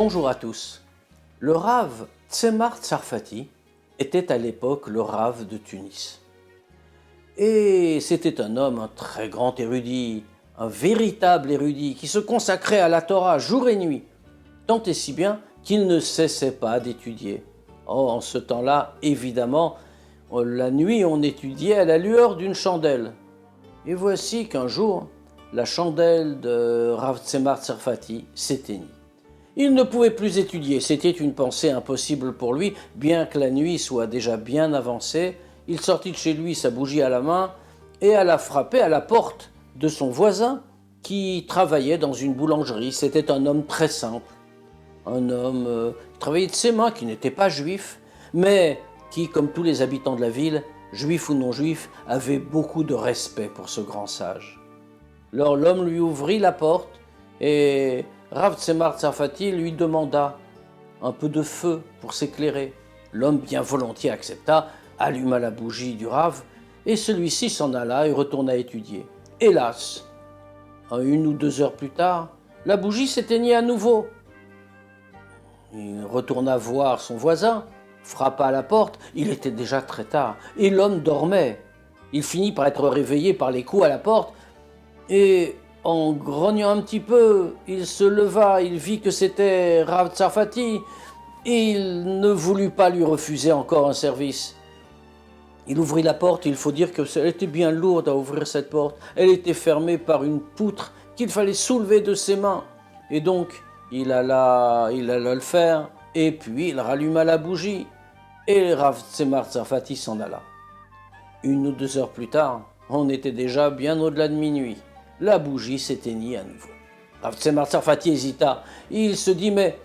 Bonjour à tous. Le Rav Tzemar Tsarfati était à l'époque le Rav de Tunis. Et c'était un homme, un très grand érudit, un véritable érudit qui se consacrait à la Torah jour et nuit, tant et si bien qu'il ne cessait pas d'étudier. Oh, en ce temps-là, évidemment, la nuit on étudiait à la lueur d'une chandelle. Et voici qu'un jour, la chandelle de Rav Tzemar Tsarfati s'éteignit. Il ne pouvait plus étudier, c'était une pensée impossible pour lui, bien que la nuit soit déjà bien avancée. Il sortit de chez lui, sa bougie à la main, et alla frapper à la porte de son voisin qui travaillait dans une boulangerie. C'était un homme très simple, un homme qui travaillait de ses mains, qui n'était pas juif, mais qui, comme tous les habitants de la ville, juifs ou non juifs, avait beaucoup de respect pour ce grand sage. Alors l'homme lui ouvrit la porte et Rav Tzemar Tsarfati lui demanda un peu de feu pour s'éclairer. L'homme bien volontiers accepta, alluma la bougie du Rav et celui-ci s'en alla et retourna étudier. Hélas, 1 ou 2 heures plus tard, la bougie s'éteignit à nouveau. Il retourna voir son voisin, frappa à la porte, il était déjà très tard et l'homme dormait. Il finit par être réveillé par les coups à la porte et en grognant un petit peu, il se leva, il vit que c'était Rav Tsarfati et il ne voulut pas lui refuser encore un service. Il ouvrit la porte, il faut dire qu'elle était bien lourde à ouvrir cette porte. Elle était fermée par une poutre qu'il fallait soulever de ses mains. Et donc, il alla le faire, et puis il ralluma la bougie, et Rav Tzemar Tsarfati s'en alla. 1 ou 2 heures plus tard, on était déjà bien au-delà de minuit. La bougie s'éteignit à nouveau. Rav Tzemar Tsarfati hésita. Il se dit, mais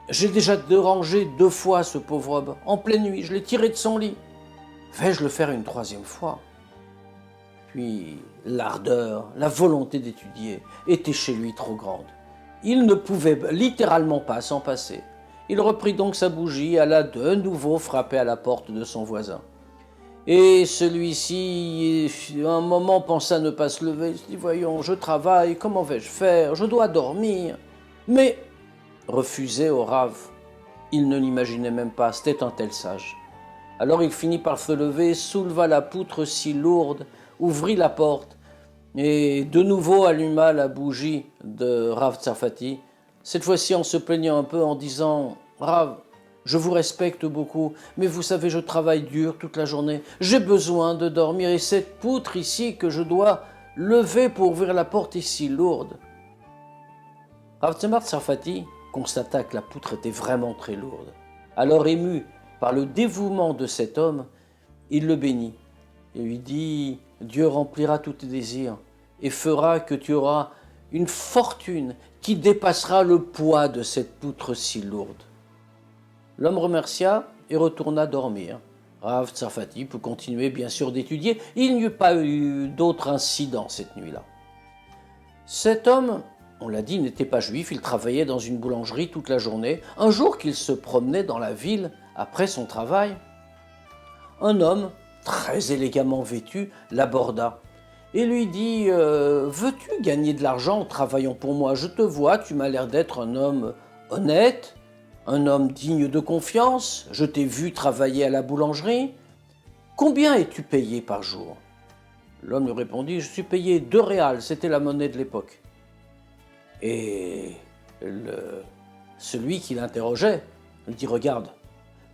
j'ai déjà dérangé 2 fois ce pauvre homme. En pleine nuit, je l'ai tiré de son lit. Vais-je le faire une 3e fois? Puis l'ardeur, la volonté d'étudier était chez lui trop grande. Il ne pouvait littéralement pas s'en passer. Il reprit donc sa bougie et alla de nouveau frapper à la porte de son voisin. Et celui-ci, un moment, pensa ne pas se lever. Il se dit, voyons, je travaille, comment vais-je faire? Je dois dormir. Mais refuser au Rav, il ne l'imaginait même pas, c'était un tel sage. Alors il finit par se lever, souleva la poutre si lourde, ouvrit la porte et de nouveau alluma la bougie de Rav Tsarfati, cette fois-ci en se plaignant un peu, en disant « Rav, je vous respecte beaucoup, mais vous savez, je travaille dur toute la journée, j'ai besoin de dormir et cette poutre ici que je dois lever pour ouvrir la porte est si lourde. » Rav Tzemar Tsarfati constata que la poutre était vraiment très lourde. Alors ému par le dévouement de cet homme, il le bénit et lui dit « Dieu remplira tous tes désirs et fera que tu auras une fortune qui dépassera le poids de cette poutre si lourde. » L'homme remercia et retourna dormir. Rav Tsarfati peut continuer bien sûr d'étudier. Il n'y eut pas eu d'autres incidents cette nuit-là. Cet homme, on l'a dit, n'était pas juif, il travaillait dans une boulangerie toute la journée. Un jour qu'il se promenait dans la ville après son travail, un homme, très élégamment vêtu, l'aborda et lui dit « Veux-tu gagner de l'argent en travaillant pour moi? Je te vois, tu m'as l'air d'être un homme honnête, un homme digne de confiance, je t'ai vu travailler à la boulangerie. Combien es-tu payé par jour ?» L'homme lui répondit « Je suis payé 2 réals, c'était la monnaie de l'époque. » Et celui qui l'interrogeait lui dit « Regarde,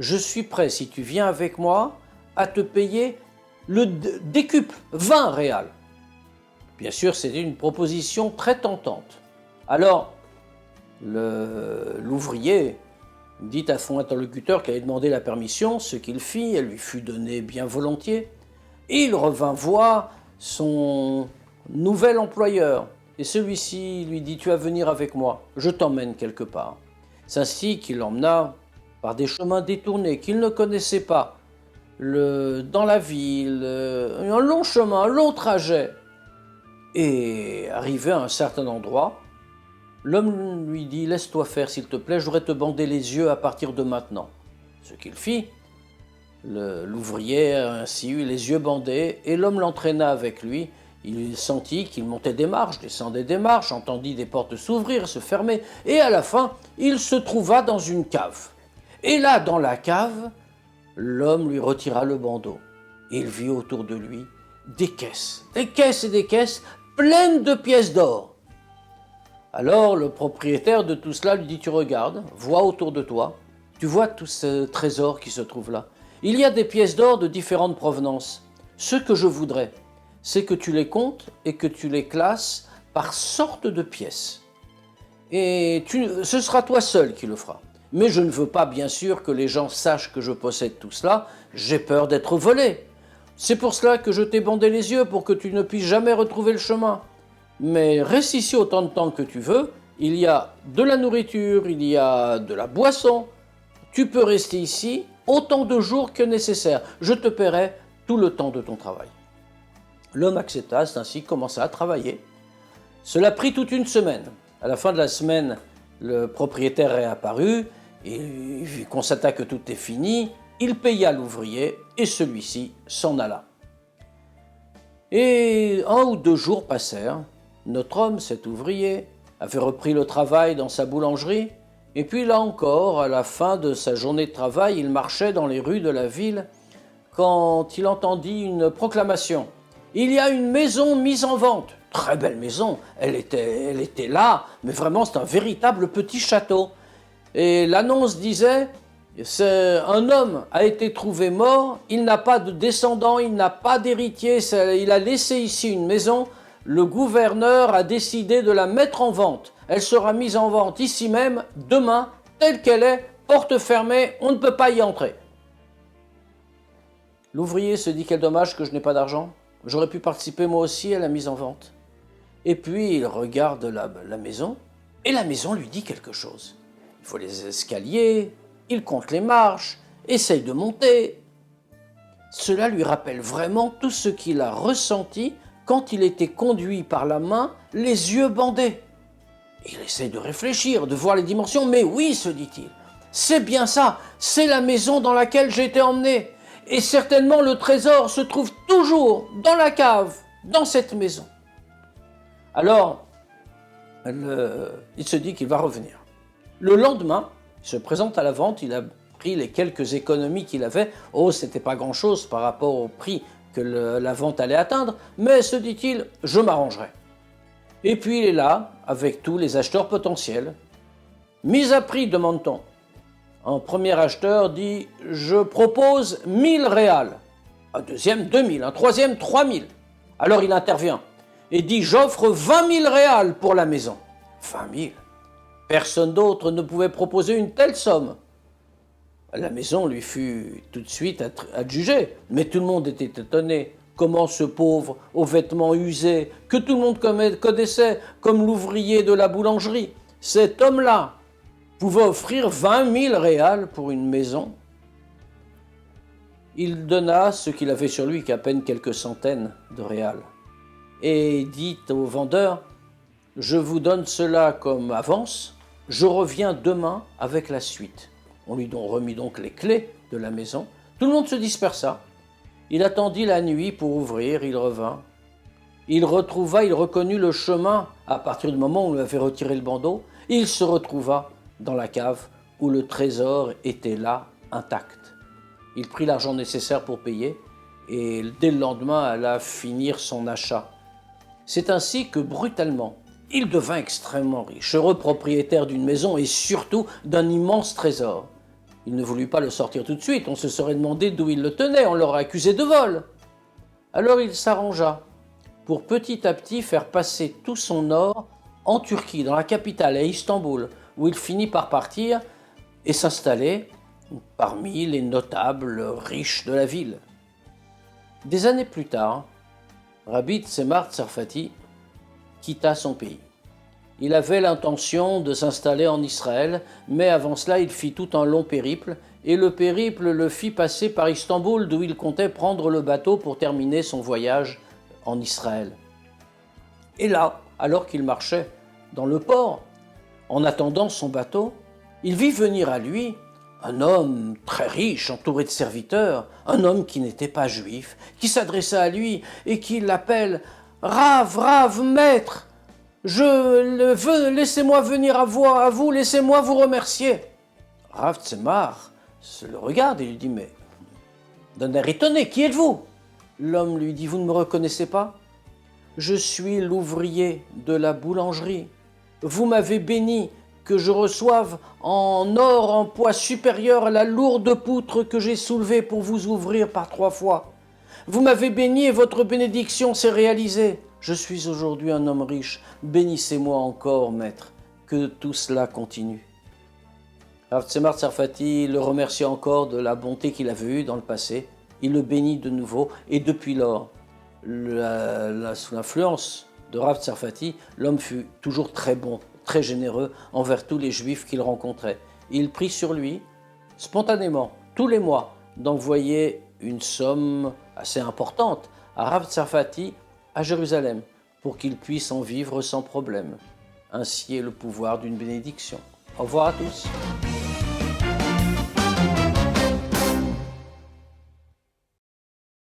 je suis prêt, si tu viens avec moi, à te payer le décuple, 20 réals. » Bien sûr, c'était une proposition très tentante. Alors, l'ouvrier dit à son interlocuteur qu'elle avait demandé la permission, ce qu'il fit, elle lui fut donnée bien volontiers. Et il revint voir son nouvel employeur. Et celui-ci lui dit « Tu vas venir avec moi, je t'emmène quelque part. » C'est ainsi qu'il l'emmena par des chemins détournés qu'il ne connaissait pas, dans la ville, un long chemin, un long trajet. Et arrivé à un certain endroit, l'homme lui dit « Laisse-toi faire s'il te plaît, je voudrais te bander les yeux à partir de maintenant. » Ce qu'il fit, l'ouvrier a ainsi eu les yeux bandés et l'homme l'entraîna avec lui. Il sentit qu'il montait des marches, descendait des marches, entendit des portes s'ouvrir, se fermer, et à la fin, il se trouva dans une cave. Et là, dans la cave, l'homme lui retira le bandeau. Et il vit autour de lui des caisses et des caisses pleines de pièces d'or. Alors le propriétaire de tout cela lui dit, tu regardes, vois autour de toi, tu vois tout ce trésor qui se trouve là. Il y a des pièces d'or de différentes provenances. Ce que je voudrais, c'est que tu les comptes et que tu les classes par sorte de pièces. Et ce sera toi seul qui le feras. Mais je ne veux pas, bien sûr, que les gens sachent que je possède tout cela. J'ai peur d'être volé. C'est pour cela que je t'ai bandé les yeux, pour que tu ne puisses jamais retrouver le chemin. Mais reste ici autant de temps que tu veux. Il y a de la nourriture, il y a de la boisson. Tu peux rester ici autant de jours que nécessaire. Je te paierai tout le temps de ton travail. L'homme accepta, ainsi commença à travailler. Cela prit toute une semaine. À la fin de la semaine, le propriétaire réapparut, et il constata que tout est fini. Il paya l'ouvrier et celui-ci s'en alla. Et 1 ou 2 jours passèrent. Notre homme, cet ouvrier, avait repris le travail dans sa boulangerie. Et puis là encore, à la fin de sa journée de travail, il marchait dans les rues de la ville quand il entendit une proclamation. Il y a une maison mise en vente. Très belle maison, elle était là, mais vraiment c'est un véritable petit château. Et l'annonce disait, un homme a été trouvé mort, il n'a pas de descendant, il n'a pas d'héritier, il a laissé ici une maison, le gouverneur a décidé de la mettre en vente. Elle sera mise en vente ici même, demain, telle qu'elle est, porte fermée, on ne peut pas y entrer. L'ouvrier se dit, quel dommage que je n'ai pas d'argent, j'aurais pu participer moi aussi à la mise en vente. Et puis il regarde la maison, et la maison lui dit quelque chose. Il faut les escaliers, il compte les marches, essaye de monter. Cela lui rappelle vraiment tout ce qu'il a ressenti quand il était conduit par la main, les yeux bandés. Il essaye de réfléchir, de voir les dimensions, mais oui, se dit-il, c'est bien ça, c'est la maison dans laquelle j'ai été emmené. Et certainement le trésor se trouve toujours dans la cave, dans cette maison. Alors, il se dit qu'il va revenir. Le lendemain, il se présente à la vente, il a pris les quelques économies qu'il avait. Oh, c'était pas grand-chose par rapport au prix que la vente allait atteindre, mais se dit-il, je m'arrangerai. Et puis il est là, avec tous les acheteurs potentiels. Mise à prix, demande-t-on. Un premier acheteur dit, je propose 1000 réals. Un deuxième, 2000. Un troisième, 3000. Alors il intervient et dit, j'offre 20 000 réals pour la maison. 20 000. Personne d'autre ne pouvait proposer une telle somme. La maison lui fut tout de suite adjugée, mais tout le monde était étonné. Comment ce pauvre, aux vêtements usés, que tout le monde connaissait comme l'ouvrier de la boulangerie, cet homme-là pouvait offrir 20 000 réals pour une maison? Il donna ce qu'il avait sur lui, qu'à peine quelques centaines de réals, et dit au vendeur, « Je vous donne cela comme avance, je reviens demain avec la suite. » On lui remit donc les clés de la maison. Tout le monde se dispersa. Il attendit la nuit pour ouvrir, il revint. Il reconnut le chemin à partir du moment où on lui avait retiré le bandeau. Il se retrouva dans la cave où le trésor était là, intact. Il prit l'argent nécessaire pour payer et dès le lendemain alla finir son achat. C'est ainsi que brutalement, il devint extrêmement riche, heureux propriétaire d'une maison et surtout d'un immense trésor. Il ne voulut pas le sortir tout de suite, on se serait demandé d'où il le tenait, on l'aurait accusé de vol. Alors il s'arrangea pour petit à petit faire passer tout son or en Turquie, dans la capitale, à Istanbul, où il finit par partir et s'installer parmi les notables riches de la ville. Des années plus tard, Rabbi Tzemach Tzarfati quitta son pays. Il avait l'intention de s'installer en Israël, mais avant cela, il fit tout un long périple, et le périple le fit passer par Istanbul, d'où il comptait prendre le bateau pour terminer son voyage en Israël. Et là, alors qu'il marchait dans le port, en attendant son bateau, il vit venir à lui un homme très riche, entouré de serviteurs, un homme qui n'était pas juif, qui s'adressa à lui et qui l'appelle « Rav, maître, laissez-moi venir à vous, laissez-moi vous remercier. Rav Tzemach se le regarde et lui dit, mais d'un air étonné, qui êtes-vous? L'homme lui dit, vous ne me reconnaissez pas? Je suis l'ouvrier de la boulangerie. Vous m'avez béni que je reçoive en or en poids supérieur à la lourde poutre que j'ai soulevée pour vous ouvrir par 3 fois. Vous m'avez béni et votre bénédiction s'est réalisée. Je suis aujourd'hui un homme riche. Bénissez-moi encore, maître, que tout cela continue. Rav Tzemach Tzarfati le remercie encore de la bonté qu'il avait eue dans le passé. Il le bénit de nouveau et depuis lors, sous l'influence de Rav Tzarfati, l'homme fut toujours très bon, très généreux envers tous les juifs qu'il rencontrait. Il prit sur lui, spontanément, tous les mois, d'envoyer une somme assez importante à Rav Tzarfati à Jérusalem pour qu'il puisse en vivre sans problème. Ainsi est le pouvoir d'une bénédiction. Au revoir à tous.